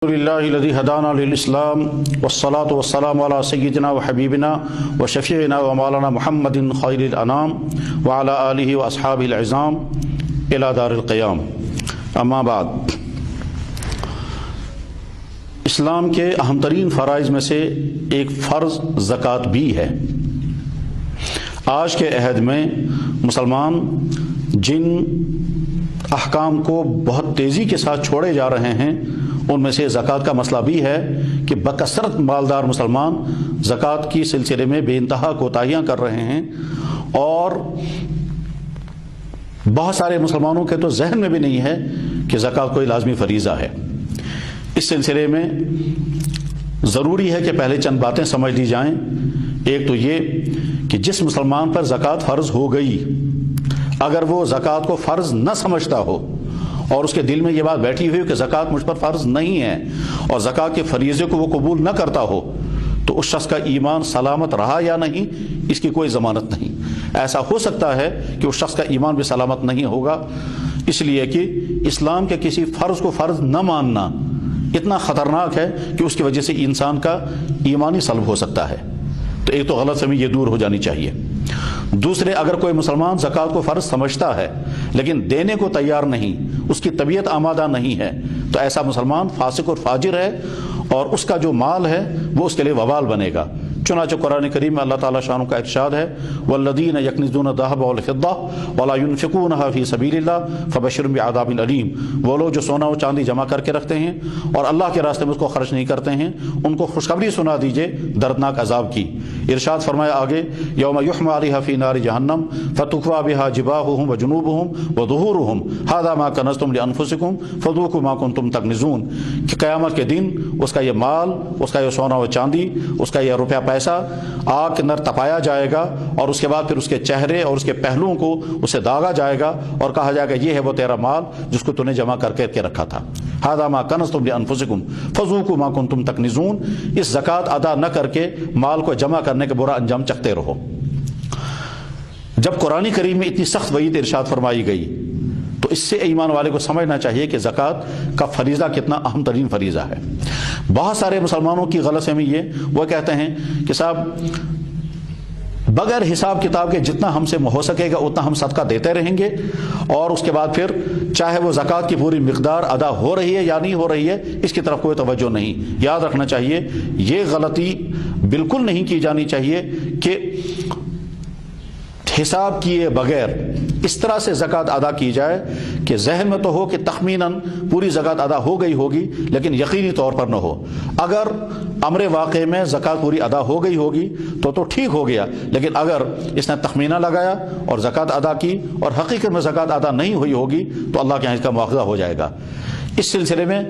الذي هدانا للإسلام والصلاة والسلام على سيدنا وحبيبنا وشفيعنا ومولانا محمد خير الأنام وعلى آله وأصحابه العظام إلى دار القيام. اما بعد، اسلام کے اہم ترین فرائض میں سے ایک فرض زکوٰۃ بھی ہے. آج کے عہد میں مسلمان جن احکام کو بہت تیزی کے ساتھ چھوڑے جا رہے ہیں ان میں سے زکوٰۃ کا مسئلہ بھی ہے کہ بکثرت مالدار مسلمان زکوٰۃ کی سلسلے میں بے انتہا کوتاہیاں کر رہے ہیں، اور بہت سارے مسلمانوں کے تو ذہن میں بھی نہیں ہے کہ زکوٰۃ کوئی لازمی فریضہ ہے. اس سلسلے میں ضروری ہے کہ پہلے چند باتیں سمجھ لی جائیں. ایک تو یہ کہ جس مسلمان پر زکوٰۃ فرض ہو گئی، اگر وہ زکوٰۃ کو فرض نہ سمجھتا ہو اور اس کے دل میں یہ بات بیٹھی ہوئی کہ زکوٰۃ مجھ پر فرض نہیں ہے اور زکوٰۃ کے فریضے کو وہ قبول نہ کرتا ہو، تو اس شخص کا ایمان سلامت رہا یا نہیں اس کی کوئی ضمانت نہیں. ایسا ہو سکتا ہے کہ اس شخص کا ایمان بھی سلامت نہیں ہوگا، اس لیے کہ اسلام کے کسی فرض کو فرض نہ ماننا اتنا خطرناک ہے کہ اس کی وجہ سے انسان کا ایمان ہی سلب ہو سکتا ہے. تو ایک تو غلط فہمی یہ دور ہو جانی چاہیے. دوسرے، اگر کوئی مسلمان زکوٰۃ کو فرض سمجھتا ہے لیکن دینے کو تیار نہیں، اس کی طبیعت آمادہ نہیں ہے، تو ایسا مسلمان فاسق اور فاجر ہے، اور اس کا جو مال ہے وہ اس کے لیے وبال بنے گا. چنانچہ قرآن کریم میں اللہ تعالیٰ شانہ کا ارشاد ہے، والذین یکنزون الذھب والفضہ ولا ينفقونها فی سبیل اللہ فبشرهم بعذاب علیم. وہ لوگ جو سونا و چاندی جمع کر کے رکھتے ہیں اور اللہ کے راستے میں اس کو خرچ نہیں کرتے ہیں، ان کو خوشخبری سنا دیجئے دردناک عذاب کی. ارشاد فرمایا آگے، یوم یحمى علیہا فی نار جہنم فتکوی بہا جباہہم وجنوبہم وظہورہم ھذا ما کنزتم لانفسکم فذوقوا ما کنتم تکنزون. کہ قیامت کے دن اس کا یہ مال، اس کا یہ سونا و چاندی، اس کا یہ روپیہ پیسہ آگ کے اندر تپایا جائے گا، اور اس کے بعد پھر اس کے چہرے اور اس کے پہلوؤں کو اسے داغا جائے گا اور کہا جائے گا یہ ہے وہ تیرا مال جس کو تو نے جمع کر کے رکھا تھا. ھذا ما کنزتم لانفسکم فذوقوا ما کنتم تکنزون. اس زکوٰۃ ادا نہ کر کے مال کو جمع کرنے کا برا انجام چکھتے رہو. جب قرآن کریم میں اتنی سخت وعید ارشاد فرمائی گئی تو اس سے ایمان والے کو سمجھنا چاہیے کہ زکوٰۃ کا فریضہ کتنا اہم ترین فریضہ ہے. بہت سارے مسلمانوں کی غلط فہمی یہ، وہ کہتے ہیں کہ صاحب بغیر حساب کتاب کے جتنا ہم سے ہو سکے گا اتنا ہم صدقہ دیتے رہیں گے، اور اس کے بعد پھر چاہے وہ زکوٰۃ کی پوری مقدار ادا ہو رہی ہے یا نہیں ہو رہی ہے اس کی طرف کوئی توجہ نہیں. یاد رکھنا چاہیے یہ غلطی بالکل نہیں کی جانی چاہیے کہ حساب کیے بغیر اس طرح سے زکوٰۃ ادا کی جائے کہ ذہن میں تو ہو کہ تخمیناً پوری زکوٰۃ ادا ہو گئی ہوگی لیکن یقینی طور پر نہ ہو. اگر امر واقع میں زکوٰۃ پوری ادا ہو گئی ہوگی تو ٹھیک ہو گیا، لیکن اگر اس نے تخمینہ لگایا اور زکوٰۃ ادا کی اور حقیقت میں زکوٰۃ ادا نہیں ہوئی ہوگی تو اللہ کے یہاں اس کا مواخذہ ہو جائے گا. اس سلسلے میں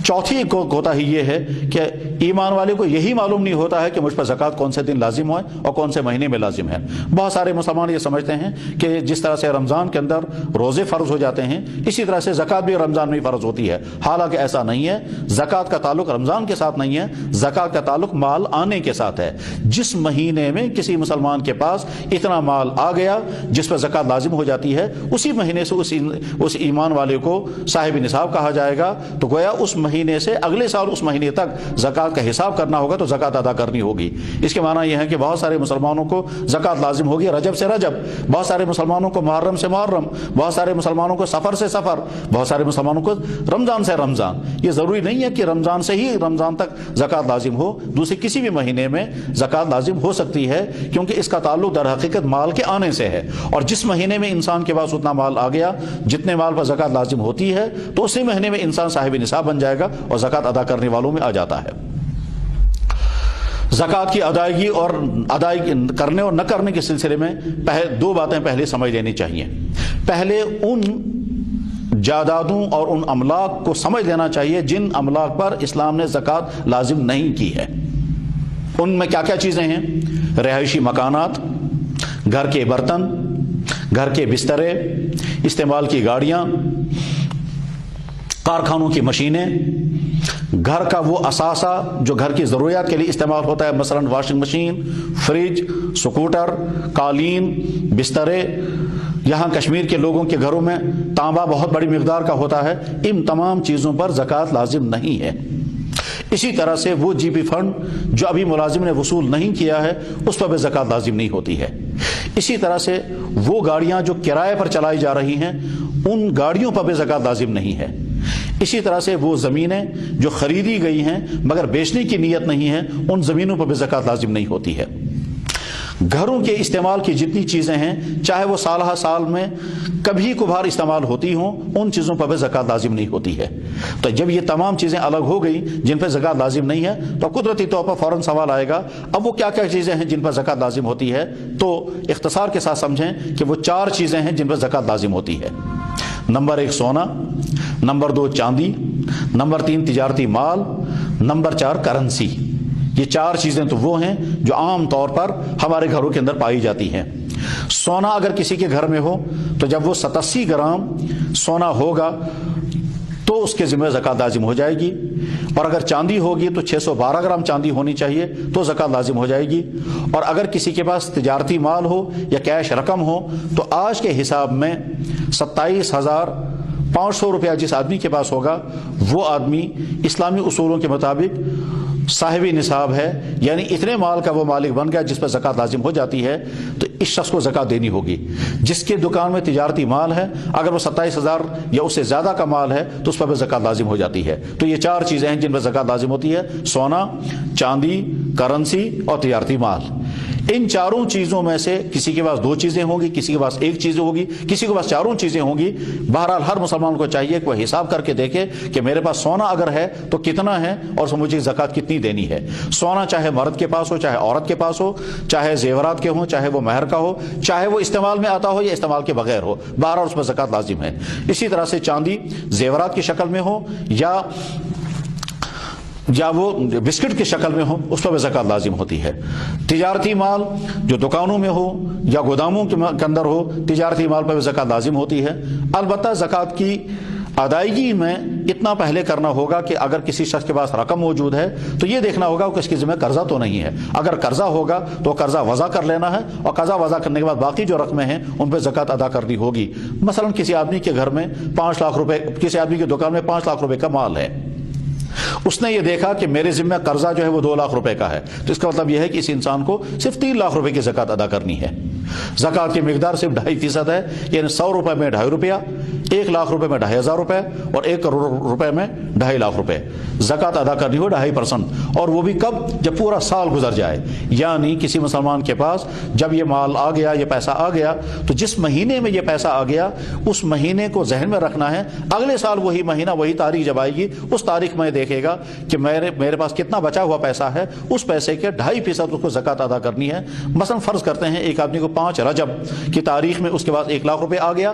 چوتھی کوتاہی یہ ہے کہ ایمان والے کو یہی معلوم نہیں ہوتا ہے کہ مجھ پر زکوٰۃ کون سے دن لازم ہے اور کون سے مہینے میں لازم ہے. بہت سارے مسلمان یہ سمجھتے ہیں کہ جس طرح سے رمضان کے اندر روزے فرض ہو جاتے ہیں اسی طرح سے زکوٰۃ بھی رمضان میں فرض ہوتی ہے. حالانکہ ایسا نہیں ہے. زکوٰۃ کا تعلق رمضان کے ساتھ نہیں ہے، زکوٰۃ کا تعلق مال آنے کے ساتھ ہے. جس مہینے میں کسی مسلمان کے پاس اتنا مال آ گیا جس پر زکوٰۃ لازم ہو جاتی ہے، اسی مہینے سے اس ایمان والے کو صاحب نصاب کہا جائے گا. تو گویا اس مہینے سے اگلے سال اس مہینے تک زکوٰۃ کا حساب کرنا ہوگا تو زکوٰۃ ادا کرنی ہوگی. اس کے معنی یہ ہے کہ بہت سارے مسلمانوں کو زکوٰۃ لازم ہوگی رجب سے رجب، بہت سارے مسلمانوں کو محرم سے محرم، بہت سارے مسلمانوں کو سفر سے سفر، بہت سارے مسلمانوں کو رمضان سے رمضان. یہ ضروری نہیں ہے کہ رمضان سے ہی رمضان تک زکوٰۃ لازم ہو، دوسرے کسی بھی مہینے میں زکوٰۃ لازم ہو سکتی ہے، کیونکہ اس کا تعلق در حقیقت مال کے آنے سے ہے. اور جس مہینے میں انسان کے پاس اتنا مال آ گیا جتنے مال پر زکوٰۃ لازم ہوتی ہے تو اسی مہینے میں انسان صاحب نصاب بن جائے گا اور زکوٰۃ ادا کرنے والوں میں آ جاتا ہے. زکوٰۃ کی ادائیگی اور ادائیگی کرنے اور نہ کرنے کے سلسلے میں دو باتیں پہلے سمجھ لینی چاہیے. پہلے ان جائیدادوں اور ان املاک کو سمجھ لینا چاہیے جن املاک پر اسلام نے زکوٰۃ لازم نہیں کی ہے. ان میں کیا کیا چیزیں ہیں؟ رہائشی مکانات، گھر کے برتن، گھر کے بسترے، استعمال کی گاڑیاں، کارخانوں کی مشینیں، گھر کا وہ اثاثہ جو گھر کی ضروریات کے لیے استعمال ہوتا ہے، مثلا واشنگ مشین، فریج، سکوٹر، قالین، بسترے، یہاں کشمیر کے لوگوں کے گھروں میں تانبا بہت بڑی مقدار کا ہوتا ہے، ان تمام چیزوں پر زکوٰۃ لازم نہیں ہے۔ اسی طرح سے وہ جی پی فنڈ جو ابھی ملازم نے وصول نہیں کیا ہے اس پر بھی زکوٰۃ لازم نہیں ہوتی ہے۔ اسی طرح سے وہ گاڑیاں جو کرائے پر چلائی جا رہی ہیں ان گاڑیوں پر بھی زکوٰۃ لازم نہیں ہے۔ اسی طرح سے وہ زمینیں جو خریدی گئی ہیں مگر بیچنے کی نیت نہیں ہے ان زمینوں پر بھی زکوٰۃ لازم نہیں ہوتی ہے۔ گھروں کے استعمال کی جتنی چیزیں ہیں چاہے وہ سالہ سال میں کبھی کبھار استعمال ہوتی ہوں ان چیزوں پر بھی زکوٰۃ لازم نہیں ہوتی ہے۔ تو جب یہ تمام چیزیں الگ ہو گئی جن پر زکوٰۃ لازم نہیں ہے تو قدرتی طور پر فوراً سوال آئے گا اب وہ کیا کیا چیزیں ہیں جن پر زکوٰۃ لازم ہوتی ہے۔ تو اختصار کے ساتھ سمجھیں کہ وہ 4 چیزیں ہیں جن پر زکوٰۃ لازم ہوتی ہے۔ نمبر 1 سونا، نمبر 2 چاندی، نمبر 3 تجارتی مال، نمبر 4 کرنسی۔ یہ 4 چیزیں تو وہ ہیں جو عام طور پر ہمارے گھروں کے اندر پائی جاتی ہیں۔ سونا اگر کسی کے گھر میں ہو تو جب وہ 87 گرام سونا ہوگا تو اس کے ذمہ زکوٰۃ لازم ہو جائے گی، اور اگر چاندی ہوگی تو 612 گرام چاندی ہونی چاہیے تو زکوٰۃ لازم ہو جائے گی، اور اگر کسی کے پاس تجارتی مال ہو یا کیش رقم ہو تو آج کے حساب میں 27,500 روپیہ جس آدمی کے پاس ہوگا وہ آدمی اسلامی اصولوں کے مطابق صاحب نصاب ہے، یعنی اتنے مال کا وہ مالک بن گیا جس پر زکوٰۃ لازم ہو جاتی ہے، تو اس شخص کو زکوٰۃ دینی ہوگی۔ جس کے دکان میں تجارتی مال ہے اگر وہ 27,000 یا اس سے زیادہ کا مال ہے تو اس پر بھی زکوٰۃ لازم ہو جاتی ہے۔ تو یہ 4 چیزیں ہیں جن پر زکوٰۃ لازم ہوتی ہے: سونا، چاندی، کرنسی اور تجارتی مال۔ ان 4 چیزوں میں سے کسی کے پاس 2 چیزیں ہوں گی، کسی کے پاس 1 چیز ہوگی، کسی کے پاس 4 چیزیں ہوں گی۔ بہرحال ہر مسلمان کو چاہیے کہ وہ حساب کر کے دیکھے کہ میرے پاس سونا اگر ہے تو کتنا ہے اور مجھے زکوٰۃ کتنی دینی ہے۔ سونا چاہے مرد کے پاس ہو چاہے عورت کے پاس ہو، چاہے زیورات کے ہوں چاہے وہ مہر کا ہو، چاہے وہ استعمال میں آتا ہو یا استعمال کے بغیر ہو، بہرحال اس پر زکوٰۃ لازم ہے۔ اسی طرح سے چاندی زیورات کی شکل میں ہو یا وہ بسکٹ کی شکل میں ہو اس پر بھی زکوٰۃ لازم ہوتی ہے۔ تجارتی مال جو دکانوں میں ہو یا گوداموں کے اندر ہو تجارتی مال پر بھی زکوٰۃ لازم ہوتی ہے۔ البتہ زکوٰۃ کی ادائیگی میں اتنا پہلے کرنا ہوگا کہ اگر کسی شخص کے پاس رقم موجود ہے تو یہ دیکھنا ہوگا کہ اس کے ذمہ قرضہ تو نہیں ہے۔ اگر قرضہ ہوگا تو قرضہ وضع کر لینا ہے، اور قرضہ وضع کرنے کے بعد باقی جو رقمیں ہیں ان پہ زکوٰۃ ادا کرنی ہوگی۔ مثلا کسی آدمی کے گھر میں 5 لاکھ روپے، کسی آدمی کی دکان میں 5 لاکھ روپے کا مال ہے، اس نے یہ دیکھا کہ میرے ذمہ قرضہ جو ہے وہ 2 لاکھ روپے کا ہے، تو اس کا مطلب یہ ہے کہ اس انسان کو صرف 3 لاکھ روپے کی زکوٰۃ ادا کرنی ہے۔ زکوٰۃ کی مقدار صرف 2.5% ہے، یعنی 100 روپے میں 2.5 روپیہ، 1 لاکھ روپے میں 2.5 ہزار روپے، اور 1 کروڑ روپے میں 2.5 لاکھ روپے زکوٰۃ ادا کرنی ہو 2.5%، اور وہ بھی کب؟ جب پورا سال گزر جائے۔ یعنی کسی مسلمان کے پاس جب یہ مال آ گیا، یہ پیسہ آ گیا، تو جس مہینے میں یہ پیسہ آ گیا اس مہینے کو ذہن میں رکھنا ہے، اگلے سال وہی مہینہ وہی تاریخ جب آئے گی اس تاریخ میں دیکھے گا کہ میرے پاس کتنا بچا ہوا پیسہ ہے، اس پیسے کے 2.5% اس کو زکوٰۃ ادا کرنی ہے۔ مثلا فرض کرتے ہیں ایک آدمی کو 5 رجب کی تاریخ میں اس کے پاس 1 لاکھ روپے آ گیا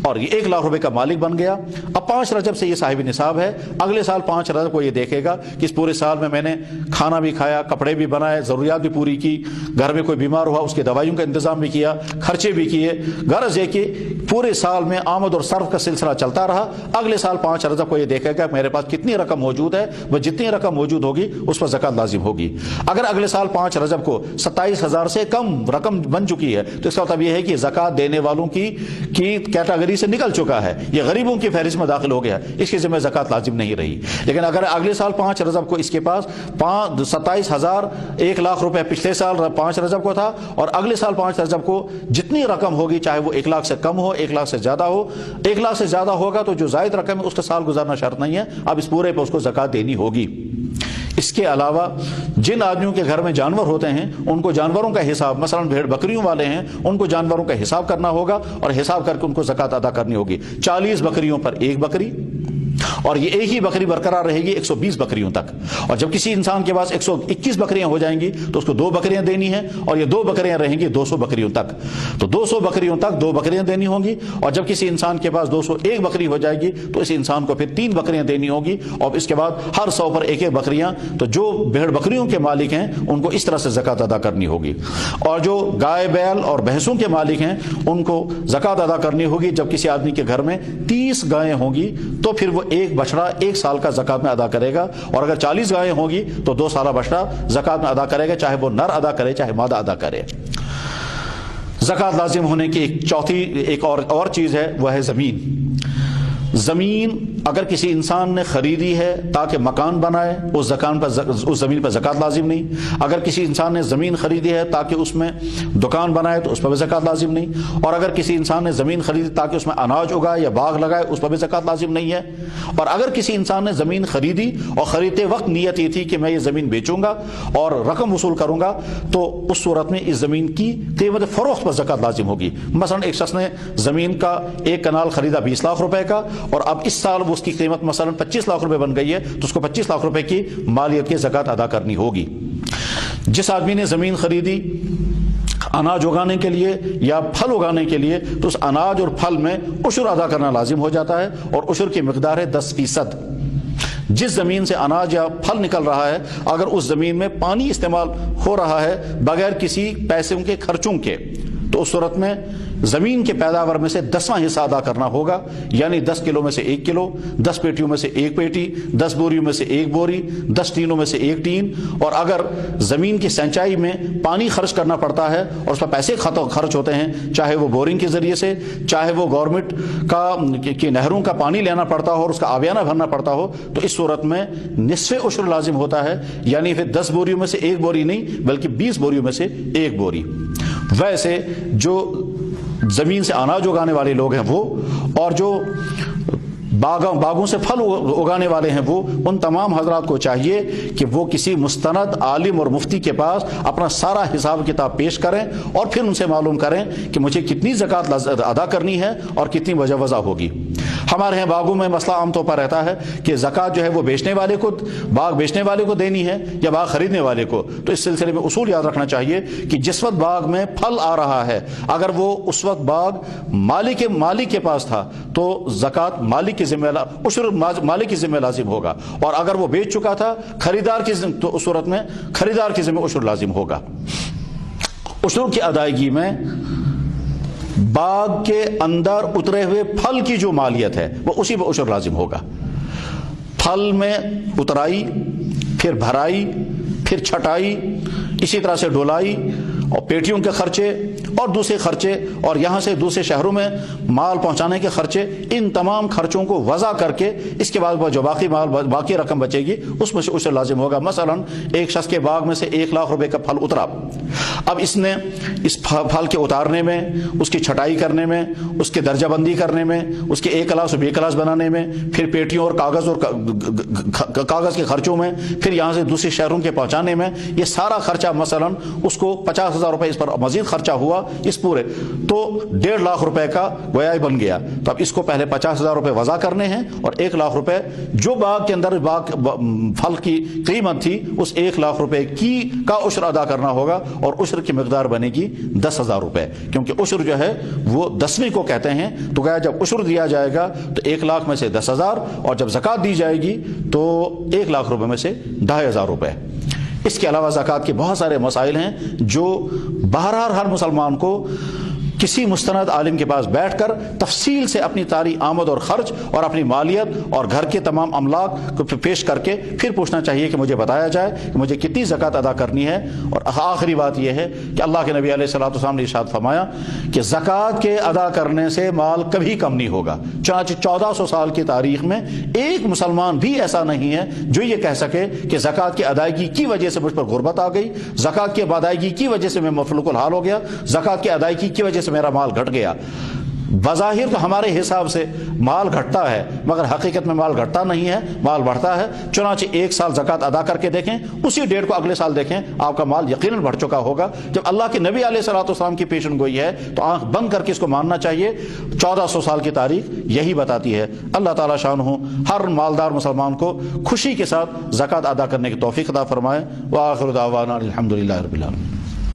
اور یہ 1 لاکھ روپے کا مالک بن گیا۔ اب 5 رجب سے یہ صاحب نصاب ہے، اگلے سال 5 رجب کو یہ دیکھے گا کہ اس پورے سال میں نے کھانا بھی کھایا، کپڑے بھی بنائے، ضروریات بھی پوری کی، گھر میں کوئی بیمار ہوا اس کے دوائیوں کا انتظام بھی کیا، خرچے بھی کیے، غرض یہ کہ پورے سال میں آمد اور صرف کا سلسلہ چلتا رہا۔ اگلے سال 5 رجب کو یہ دیکھے گا میرے پاس کتنی رقم موجود ہے، وہ جتنی رقم موجود ہوگی اس پر زکوٰۃ لازم ہوگی۔ اگر اگلے سال 5 رجب کو 27,000 سے کم رقم بن چکی ہے تو اس کا مطلب یہ ہے کہ زکوٰۃ دینے والوں کی کیٹیگری سے نکل چکا ہے، یہ غریبوں کی فہرست میں داخل ہو گیا، اس کے ذمہ زکوٰۃ لازم نہیں رہی۔ لیکن اگر اگلے سال 5 رجب کو اس کے پاس 27,000 1 لاکھ روپے پچھلے سال 5 رجب کو تھا، اور اگلے سال 5 رجب کو جتنی رقم ہوگی چاہے وہ 1 لاکھ سے کم ہو 1 لاکھ سے زیادہ ہو، 1 لاکھ سے زیادہ ہوگا تو جو زائد رقم ہے اس کا سال گزارنا شرط نہیں ہے، اب اس پورے پہ اس کو زکوٰۃ دینی ہوگی۔ اس کے علاوہ جن آدمیوں کے گھر میں جانور ہوتے ہیں ان کو جانوروں کا حساب، مثلا بھیڑ بکریوں والے ہیں ان کو جانوروں کا حساب کرنا ہوگا اور حساب کر کے ان کو زکوٰۃ ادا کرنی ہوگی۔ 40 بکریوں پر 1 بکری، اور یہ ایک ہی بکری برقرار رہے گی 120 بکریوں تک، اور جب کسی انسان کے پاس 121 بکریاں ہو جائیں گی تو اس کو 2 بکریاں دینی ہیں، اور یہ 2 بکریاں رہیں گی 200 بکریوں تک، تو 200 بکریوں تک 2 بکریاں دینی ہوں گی، اور جب کسی انسان کے پاس 201 بکری ہو جائے گی تو اس انسان کو پھر 3 بکریاں دینی ہوگی، اور اس کے بعد ہر 100 پر 1 بکریاں، تو جو بھیڑ بکریوں کے مالک ہیں ان کو اس طرح سے زکوٰۃ ادا کرنی ہوگی، اور جو گائے بیل اور بھینسوں کے مالک ہیں ان کو زکوٰۃ ادا کرنی ہوگی۔ جب کسی آدمی کے گھر میں 30 گائیں ہوں گی تو پھر وہ 1 بچڑا 1 سال کا زکوٰۃ میں ادا کرے گا، اور اگر 40 گائیں ہوں گی تو 2 سالہ بچڑا زکوٰۃ میں ادا کرے گا، چاہے وہ نر ادا کرے چاہے مادہ ادا کرے۔ زکوٰۃ لازم ہونے کی ایک اور چیز ہے، وہ ہے زمین۔ زمین اگر کسی انسان نے خریدی ہے تاکہ مکان بنائے، اس زمین پر زکوٰۃ لازم نہیں۔ اگر کسی انسان نے زمین خریدی ہے تاکہ اس میں دکان بنائے تو اس پر بھی زکوٰۃ لازم نہیں۔ اور اگر کسی انسان نے زمین خریدی تاکہ اس میں اناج اگائے یا باغ لگائے، اس پر بھی زکوٰۃ لازم نہیں ہے۔ اور اگر کسی انسان نے زمین خریدی اور خریدتے وقت نیت یہ تھی کہ میں یہ زمین بیچوں گا اور رقم وصول کروں گا، تو اس صورت میں اس زمین کی قیمت فروخت پر زکوٰۃ لازم ہوگی۔ مثلا ایک شخص نے زمین کا ایک کنال خریدا 20 لاکھ روپے کا، اور اب اس سال اس کی قیمت مثلا 25 لاکھ روپے بن گئی ہے، تو اس کو 25 لاکھ روپے کی مالیت کی زکوٰۃ ادا کرنی ہوگی۔ جس آدمی نے زمین خریدی اناج اگانے کے لیے یا پھل اگانے کے لیے، تو اس اناج اور پھل میں عشر ادا کرنا لازم ہو جاتا ہے، اور عشر کی مقدار ہے 10%۔ جس زمین سے اناج یا پھل نکل رہا ہے، اگر اس زمین میں پانی استعمال ہو رہا ہے بغیر کسی پیسوں کے خرچوں کے، تو اس صورت میں زمین کے پیداوار میں سے 10واں حصہ ادا کرنا ہوگا، یعنی 10 کلو میں سے 1 کلو، 10 پیٹیوں میں سے 1 پیٹی، 10 بوریوں میں سے 1 بوری، 10 ٹینوں میں سے 1 ٹین۔ اور اگر زمین کی سینچائی میں پانی خرچ کرنا پڑتا ہے اور اس پر پیسے خرچ ہوتے ہیں، چاہے وہ بورنگ کے ذریعے سے، چاہے وہ گورنمنٹ کی نہروں کا پانی لینا پڑتا ہو اور اس کا آبیانہ بھرنا پڑتا ہو، تو اس صورت میں نصف عشر لازم ہوتا ہے، یعنی پھر 10 بوریوں میں سے 1 بوری نہیں بلکہ 20 بوریوں میں سے 1 بوری۔ ویسے جو زمین سے اناج اگانے والے لوگ ہیں وہ، اور جو باغوں سے پھل اگانے والے ہیں وہ، ان تمام حضرات کو چاہیے کہ وہ کسی مستند عالم اور مفتی کے پاس اپنا سارا حساب کتاب پیش کریں اور پھر ان سے معلوم کریں کہ مجھے کتنی زکوٰۃ ادا کرنی ہے اور کتنی وضع ہوگی۔ ہمارے یہاں باغوں میں مسئلہ عام طور پر رہتا ہے کہ زکوٰۃ جو ہے وہ باغ بیچنے والے کو دینی ہے یا باغ خریدنے والے کو۔ تو اس سلسلے میں اصول یاد رکھنا چاہیے کہ جس وقت باغ میں پھل آ رہا ہے، اگر وہ اس وقت باغ مالک کے پاس تھا تو زکوٰۃ مالک کی عشر مالک کی ذمہ لازم ہوگا، اور اگر وہ بیچ چکا تھا خریدار کی ذمہ، تو اس صورت میں خریدار کی ذمہ عشر لازم ہوگا۔ عشر کی ادائیگی میں باغ کے اندر اترے ہوئے پھل کی جو مالیت ہے وہ اسی پہ عشر لازم ہوگا۔ پھل میں اترائی، پھر بھرائی، پھر چھٹائی، اسی طرح سے ڈولائی اور پیٹیوں کے خرچے اور دوسرے خرچے، اور یہاں سے دوسرے شہروں میں مال پہنچانے کے خرچے، ان تمام خرچوں کو وضع کر کے اس کے بعد جو باقی رقم بچے گی اس میں سے عشر لازم ہوگا۔ مثلا ایک شخص کے باغ میں سے 1 لاکھ روپے کا پھل اترا، اب اس نے اس پھل کے اتارنے میں، اس کی چھٹائی کرنے میں، اس کے درجہ بندی کرنے میں، اس کے 1 کلاس اور 2 کلاس بنانے میں، پھر پیٹیوں اور کاغذ کے خرچوں میں، پھر یہاں سے دوسرے شہروں کے پہنچانے میں، یہ سارا خرچہ مثلا اس کو 50,000 روپے اس پر مزید خرچہ ہوا، اس پورے تو 1.5 لاکھ روپے کا گویا بن گیا۔ تو اب اس کو پہلے 50,000 روپے وضع کرنے ہیں، اور 1 لاکھ روپے جو باغ کے اندر پھل کی قیمت تھی اس 1 لاکھ روپے کا عشر ادا کرنا ہوگا، اور عشر کی مقدار بنے گی 10,000 روپے، کیونکہ عشر جو ہے وہ 10ویں کو کہتے ہیں۔ تو گویا جب عشر دیا جائے گا تو 1 لاکھ میں سے 10,000، اور جب زکوٰۃ دی جائے گی تو 1 لاکھ روپے میں سے 2,500 روپے۔ اس کے علاوہ زکوٰۃ کے بہت سارے مسائل ہیں جو بہرحال ہر مسلمان کو کسی مستند عالم کے پاس بیٹھ کر تفصیل سے اپنی ساری آمد اور خرچ اور اپنی مالیت اور گھر کے تمام املاک کو پیش کر کے پھر پوچھنا چاہیے کہ مجھے بتایا جائے کہ مجھے کتنی زکوٰۃ ادا کرنی ہے۔ اور آخری بات یہ ہے کہ اللہ کے نبی علیہ الصلوۃ والسلام نے ارشاد فرمایا کہ زکوٰۃ کے ادا کرنے سے مال کبھی کم نہیں ہوگا۔ چنانچہ 1400 سال کی تاریخ میں ایک مسلمان بھی ایسا نہیں ہے جو یہ کہہ سکے کہ زکوٰۃ کی ادائیگی کی وجہ سے مجھ پر غربت آ گئی، زکوٰۃ کی ادائیگی کی وجہ سے میں مفلوق الحال ہو گیا، زکوٰۃ کی ادائیگی کی وجہ سے میرا مال گھٹ گیا۔ بظاہر تو ہمارے حساب سے مال گھٹتا ہے، مگر حقیقت میں مال گھٹتا نہیں ہے، مال بڑھتا ہے۔ چنانچہ 1 سال زکوٰۃ ادا کر کے دیکھیں، اسی ڈیٹ کو اگلے سال دیکھیں، آپ کا مال یقیناً بڑھ چکا ہوگا۔ جب اللہ کے نبی علیہ الصلوۃ والسلام کی پیشن گوئی ہے تو آنکھ بند کر کے اس کو ماننا چاہیے۔ 1400 سال کی تاریخ یہی بتاتی ہے۔ اللہ تعالیٰ شانہ ہر مالدار مسلمان کو خوشی کے ساتھ زکوٰۃ ادا کرنے کی توفیق عطا فرمائے۔ وآخر دعوانا الحمدللہ رب العالمین۔